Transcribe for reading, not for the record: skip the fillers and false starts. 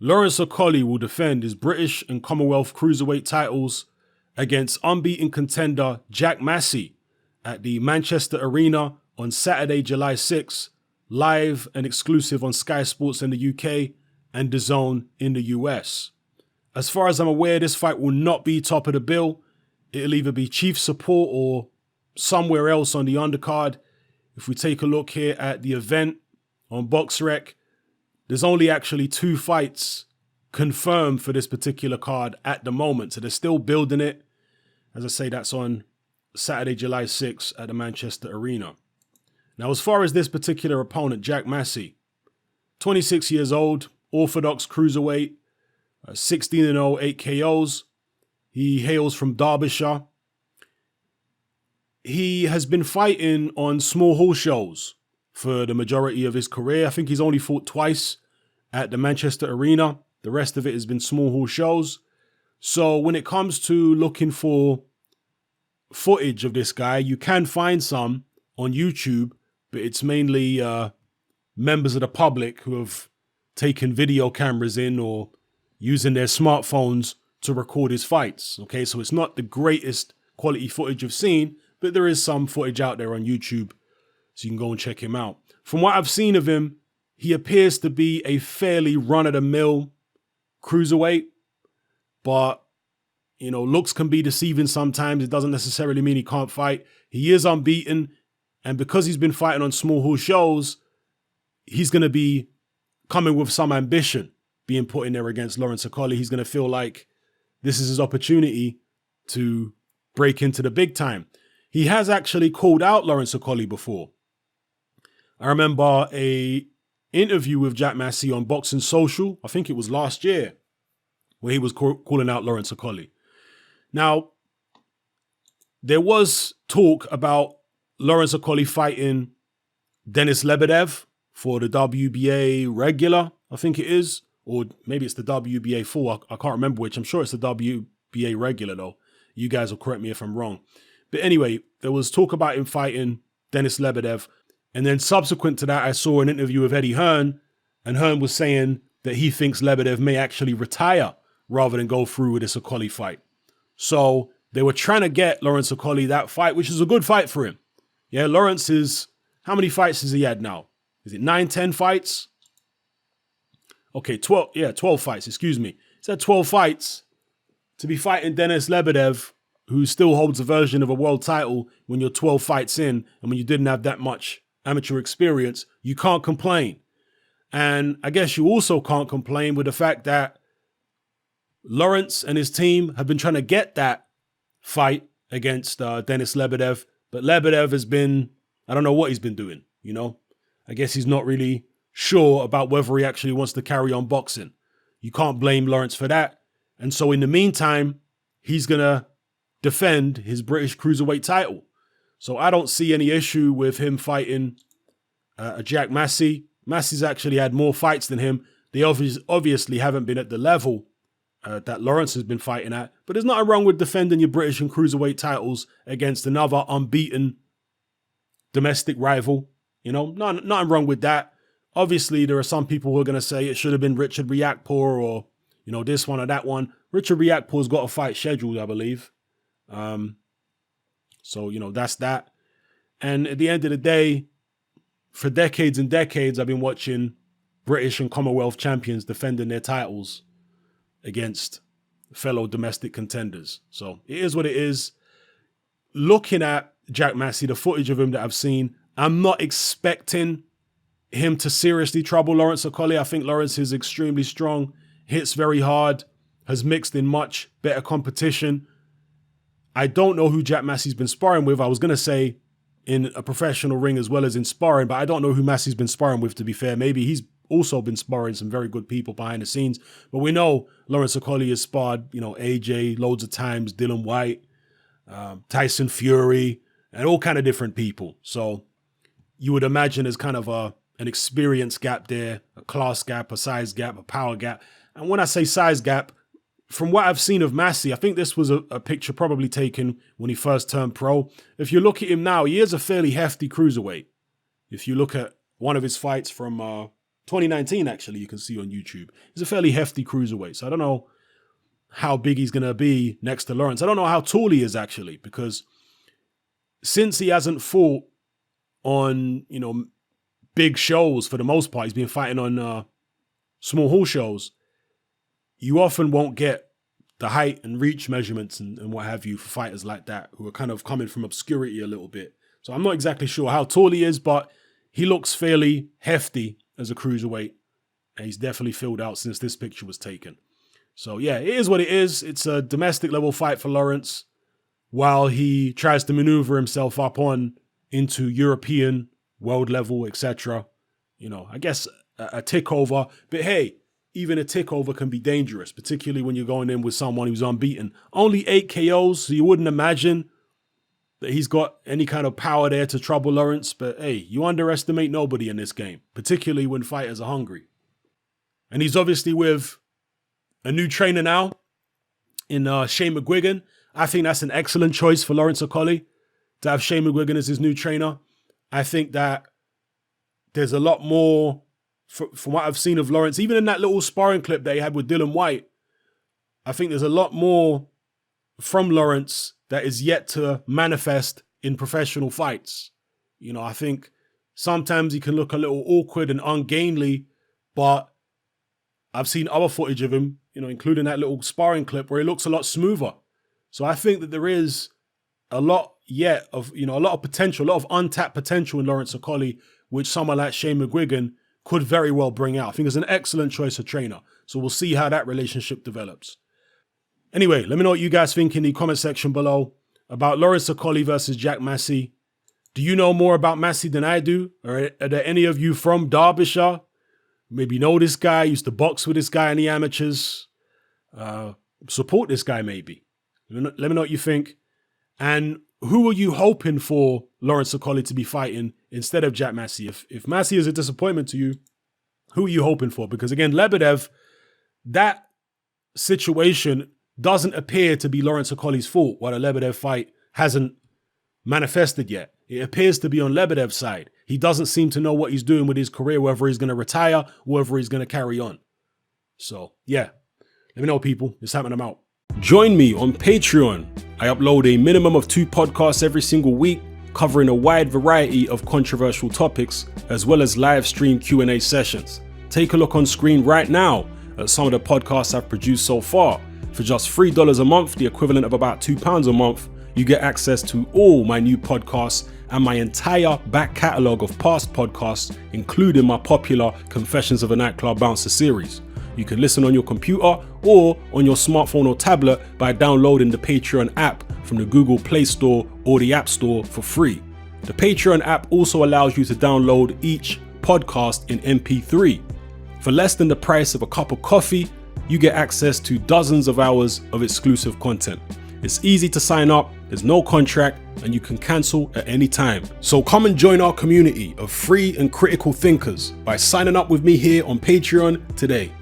Lawrence Okolie will defend his British and Commonwealth cruiserweight titles against unbeaten contender Jack Massey at the Manchester Arena on Saturday, July 6th, live and exclusive on Sky Sports in the UK and DAZN in the US. As far as I'm aware, this fight will not be top of the bill. It'll either be chief support or somewhere else on the undercard. If we take a look here at the event on BoxRec, there's only actually 2 fights confirmed for this particular card at the moment. So they're still building it. As I say, that's on Saturday, July 6th at the Manchester Arena. Now, as far as this particular opponent, Jack Massey, 26 years old, orthodox cruiserweight, 16-0, 8 KOs. He hails from Derbyshire. He has been fighting on small hall shows for the majority of his career. I think he's only fought twice at the Manchester Arena. The rest of it has been small hall shows. So when it comes to looking for footage of this guy, you can find some on YouTube, but it's mainly members of the public who have taken video cameras in or using their smartphones to record his fights. Okay, so it's not the greatest quality footage you've seen, but there is some footage out there on YouTube, so you can go and check him out. From what I've seen of him, he appears to be a fairly run-of-the-mill cruiserweight, but, you know, looks can be deceiving sometimes. It doesn't necessarily mean he can't fight. He is unbeaten, and because he's been fighting on small hall shows, he's going to be coming with some ambition being put in there against Lawrence Okolie. He's going to feel like this is his opportunity to break into the big time. He has actually called out Lawrence Okolie before. I remember a interview with Jack Massey on Boxing Social, I think it was last year, where he was calling out Lawrence Okolie. Now, there was talk about Lawrence Okolie fighting Denis Lebedev for the WBA regular, I think it is, or maybe it's the WBA 4. I can't remember which. I'm sure it's the WBA regular, though. You guys will correct me if I'm wrong. But anyway, there was talk about him fighting Denis Lebedev. And then subsequent to that, I saw an interview with Eddie Hearn, and Hearn was saying that he thinks Lebedev may actually retire rather than go through with this Okolie fight. So they were trying to get Lawrence Okolie that fight, which is a good fight for him. Yeah, Lawrence is, how many fights has he had now? Is it 9, 10 fights? Okay, 12 fights, excuse me. He's had 12 fights. To be fighting Denis Lebedev, who still holds a version of a world title when you're 12 fights in and when you didn't have that much amateur experience, you can't complain. And I guess you also can't complain with the fact that Lawrence and his team have been trying to get that fight against Denis Lebedev, but Lebedev has been, I don't know what he's been doing, you know? I guess he's not really sure about whether he actually wants to carry on boxing. You can't blame Lawrence for that. And so in the meantime, he's going to defend his British cruiserweight title. So I don't see any issue with him fighting Jack Massey. Massey's actually had more fights than him. They obviously haven't been at the level that Lawrence has been fighting at. But there's nothing wrong with defending your British and cruiserweight titles against another unbeaten domestic rival. You know, nothing wrong with that. Obviously, there are some people who are going to say it should have been Richard Riakporhe or, you know, this one or that one. Richard Riakporhe's got a fight scheduled, I believe. So, you know, that's that. And at the end of the day, for decades and decades, I've been watching British and Commonwealth champions defending their titles against fellow domestic contenders. So it is what it is. Looking at Jack Massey, the footage of him that I've seen, I'm not expecting him to seriously trouble Lawrence Okolie. I think Lawrence is extremely strong, hits very hard, has mixed in much better competition. I don't know who Jack Massey's been sparring with. I was going to say in a professional ring as well as in sparring, but I don't know who Massey's been sparring with, to be fair. Maybe he's also been sparring some very good people behind the scenes. But we know Lawrence Okolie has sparred, you know, AJ loads of times, Dylan White, Tyson Fury, and all kind of different people. So you would imagine there's kind of an experience gap there, a class gap, a size gap, a power gap. And when I say size gap, from what I've seen of Massey, I think this was a picture probably taken when he first turned pro. If you look at him now, he is a fairly hefty cruiserweight. If you look at one of his fights from 2019, actually, you can see on YouTube. He's a fairly hefty cruiserweight. So I don't know how big he's going to be next to Lawrence. I don't know how tall he is, actually, because since he hasn't fought on, big shows for the most part, he's been fighting on small hall shows, you often won't get the height and reach measurements and what have you for fighters like that who are kind of coming from obscurity a little bit. So I'm not exactly sure how tall he is, but he looks fairly hefty as a cruiserweight, and he's definitely filled out since this picture was taken. So yeah, it is what it is. It's a domestic level fight for Lawrence while he tries to maneuver himself up on into European, world level, etc. I guess a tick over, but hey, even a tick over can be dangerous, particularly when you're going in with someone who's unbeaten. Only 8 KOs, so you wouldn't imagine that he's got any kind of power there to trouble Lawrence. But hey, you underestimate nobody in this game, particularly when fighters are hungry. And he's obviously with a new trainer now in Shane McGuigan. I think that's an excellent choice for Lawrence Okolie to have Shane McGuigan as his new trainer. I think that there's a lot more from what I've seen of Lawrence, even in that little sparring clip that he had with Dylan White. I think there's a lot more from Lawrence that is yet to manifest in professional fights. I think sometimes he can look a little awkward and ungainly, but I've seen other footage of him, including that little sparring clip where he looks a lot smoother. So I think that there is a lot yet of, a lot of potential, a lot of untapped potential in Lawrence Okolie, which someone like Shane McGuigan could very well bring out. I think it's an excellent choice of trainer. So we'll see how that relationship develops. Anyway, let me know what you guys think in the comment section below about Lawrence Okolie versus Jack Massey. Do you know more about Massey than I do? Or are there any of you from Derbyshire? Maybe know this guy, used to box with this guy in the amateurs. Support this guy maybe. Let me know what you think. And who are you hoping for Lawrence Okolie to be fighting instead of Jack Massey? If Massey is a disappointment to you, who are you hoping for? Because again, Lebedev, that situation doesn't appear to be Lawrence Okolie's fault while the Lebedev fight hasn't manifested yet. It appears to be on Lebedev's side. He doesn't seem to know what he's doing with his career, whether he's going to retire, whether he's going to carry on. So yeah, let me know, people. It's happening. I'm out. Join me on Patreon. I upload a minimum of 2 podcasts every single week, covering a wide variety of controversial topics, as well as live stream Q&A sessions. Take a look on screen right now at some of the podcasts I've produced so far. For just $3 a month, the equivalent of about £2 a month, you get access to all my new podcasts and my entire back catalogue of past podcasts, including my popular Confessions of a Nightclub Bouncer series. You can listen on your computer or on your smartphone or tablet by downloading the Patreon app from the Google Play Store or the App Store for free. The Patreon app also allows you to download each podcast in MP3. For less than the price of a cup of coffee, you get access to dozens of hours of exclusive content. It's easy to sign up, there's no contract, and you can cancel at any time. So come and join our community of free and critical thinkers by signing up with me here on Patreon today.